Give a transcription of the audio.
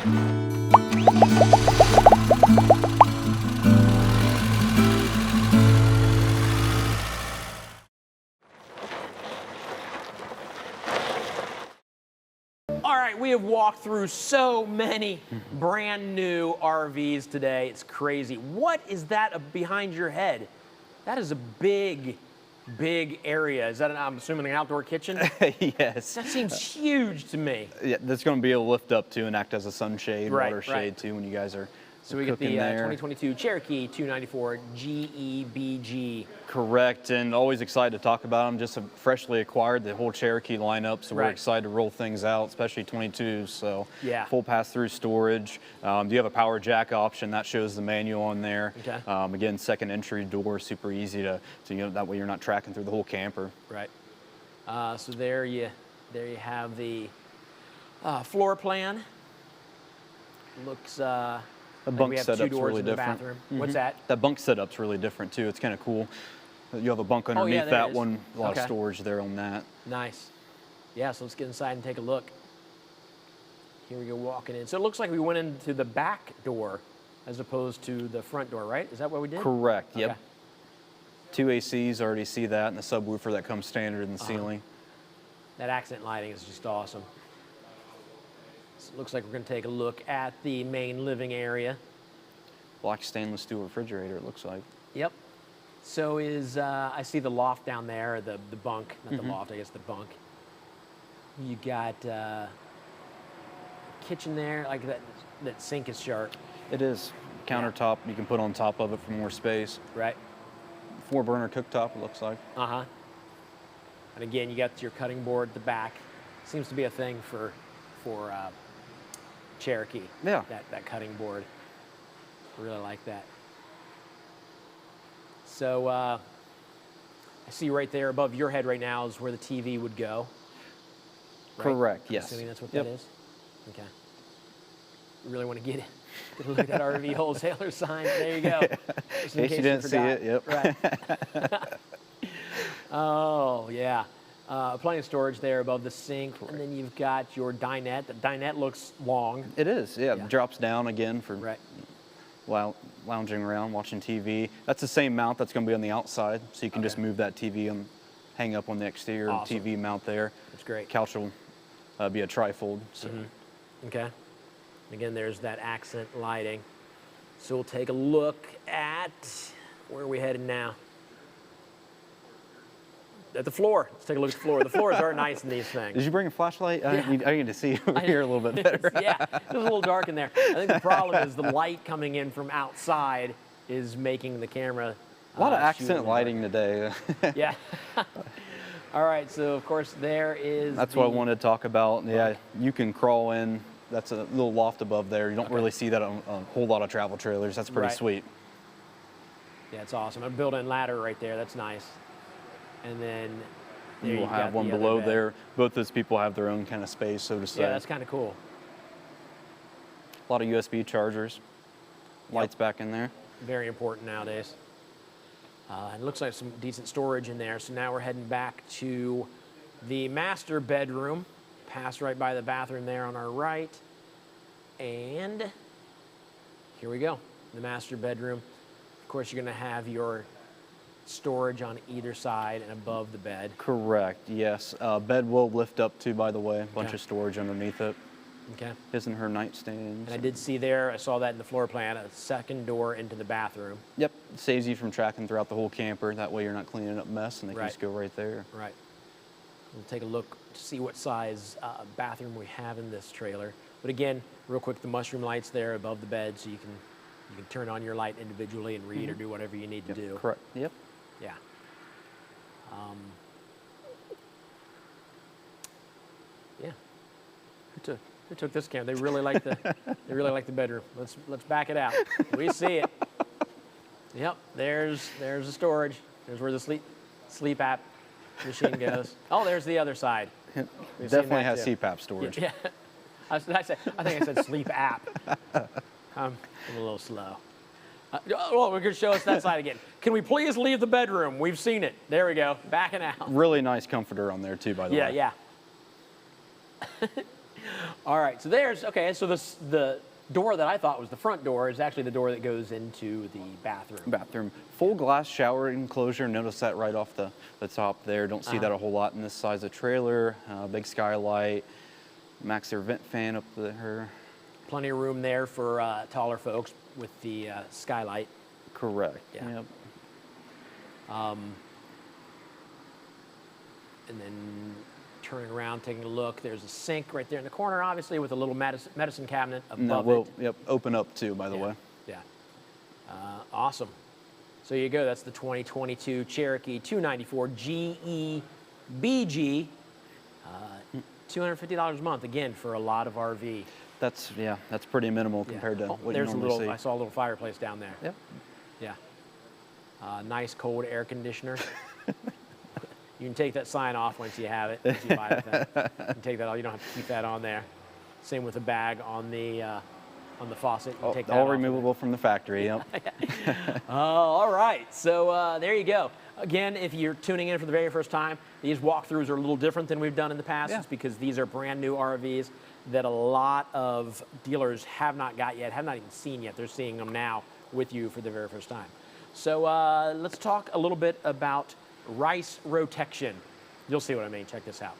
All right, we have walked through so many brand new RVs today. It's crazy. What is that behind your head? That is a big, big area. Is that, I'm assuming, an outdoor kitchen? Yes. That seems huge to me. Yeah, that's going to be able to lift up too and act as a sunshade, Right, water shade right. too when you guys are So we get the cooking there. 2022 Cherokee 294GEBG. Correct, and always excited to talk about them. Just freshly acquired the whole Cherokee lineup, so we're Right. excited to roll things out, especially 22s. So Yeah. full pass-through storage. Do you have a power jack option? That shows the manual on there. Okay. Again, second entry door, super easy to that way you're not tracking through the whole camper. Right. So there you have the floor plan. Looks The like bunk we have two setup's doors really in the different. bathroom. What's that? That bunk setup's really different too. It's kind of cool. You have a bunk underneath there it that is. one. A lot Okay. of storage there on that. Nice. Yeah, so let's get inside and take a look. Here we go, walking in. So it looks like we went into the back door as opposed to the front door, right? Is that what we did? Correct. Yep. Okay. Two ACs, already see that, and the subwoofer that comes standard in the ceiling. That accent lighting is just awesome. So it looks like we're going to take a look at the main living area. Black stainless steel refrigerator, it looks like. Yep. So is, I see the loft down there, the bunk, not the loft, I guess the bunk. You got kitchen there, like that sink is sharp. It is. Countertop you can put on top of it for more space. Right. 4-burner cooktop, it looks like. Uh-huh. And again, you got your cutting board at the back. Seems to be a thing for Cherokee. Yeah. That cutting board. Really like that. So I see right there above your head right now is where the TV would go. Right? Correct, I'm yes. assuming that's what Yep. that is? Okay. You really want to get a look at that RV wholesaler sign. There you go. Just in In case you didn't see forgot. it, yep. Right. Oh, yeah. Plenty of storage there above the sink. And then you've got your dinette. The dinette looks long. It is, yeah. Yeah. Drops down again for Right. lounging around, watching TV. That's the same mount that's going to be on the outside, so you can just move that TV and hang up on the exterior Awesome. TV mount there. That's great. Couch will be a trifold. So. Okay. Again, there's that accent lighting. So we'll take a look at, where are we headed now? At the floor. Let's take a look at the floor. The floors are nice in these things. Did you bring a flashlight? Yeah. I need to see over here a little bit better. Yeah, it was a little dark in there. I think the problem is the light coming in from outside is making the camera A lot of shoot in accent the lighting today. dark. Yeah. All right, so of course there is That's what I wanted to talk about. Yeah, you can crawl in. That's a little loft above there. You don't really see that on a whole lot of travel trailers. That's pretty Right. sweet. Yeah, it's awesome. A built-in ladder right there. That's nice. And then there You will you've got have one the other below bed. there. Both those people have their own kind of space, so to say. Yeah, that's kind of cool. A lot of USB chargers. Lights back in there. Very important nowadays. And it looks like some decent storage in there. So now we're heading back to the master bedroom. Pass right by the bathroom there on our right. And here we go, the master bedroom. Of course, you're going to have your storage on either side and above the bed. Correct, yes. Bed will lift up too, by the way. A bunch Okay. of storage underneath it. Okay. His and her nightstand. And I did see there, I saw that in the floor plan, a second door into the bathroom. Yep, saves you from tracking throughout the whole camper. That way you're not cleaning up mess and they can Right. just go right there. Right. We'll take a look to see what size bathroom we have in this trailer. But again, real quick, the mushroom lights there above the bed, so you can turn on your light individually and read or do whatever you need to do. Correct, yep. Yeah. Yeah. Who took this camera? They really like the bedroom. Let's back it out. We see it. Yep. There's the storage. There's where the sleep app machine goes. Oh, there's the other side. We've seen Definitely that has too. CPAP storage. Yeah. I think I said sleep app. I'm a little slow. Well, we're going to show us that side again. Can we please leave the bedroom? We've seen it. There we go. Backing out. Really nice comforter on there too, by the way. Yeah. All right, so so the door that I thought was the front door is actually the door that goes into the bathroom. Bathroom. Full glass shower enclosure. Notice that right off the top there. Don't see that a whole lot in this size of trailer. Big skylight. Max air vent fan up there. Plenty of room there for taller folks with the skylight. Correct. Yeah. Yep. And then turning around, taking a look, there's a sink right there in the corner, obviously, with a little medicine cabinet above it. Yep, open up too, by the way. Yeah. Awesome. So you go. That's the 2022 Cherokee 294GEBG. $250 a month, again, for a lot of RV. That's pretty minimal compared to what you normally see. I saw a little fireplace down there. Yep. Yeah. Nice cold air conditioner. You can take that sign off once you have it. Once you buy it, you can take that off. You don't have to keep that on there. Same with the bag on the faucet. You can take that all off removable from the factory. Yep. All right. So there you go. Again, if you're tuning in for the very first time, these walkthroughs are a little different than we've done in the past. Yeah. It's because these are brand new RVs that a lot of dealers have not got yet, have not even seen yet. They're seeing them now with you for the very first time. So let's talk a little bit about rice rotection. You'll see what I mean. Check this out.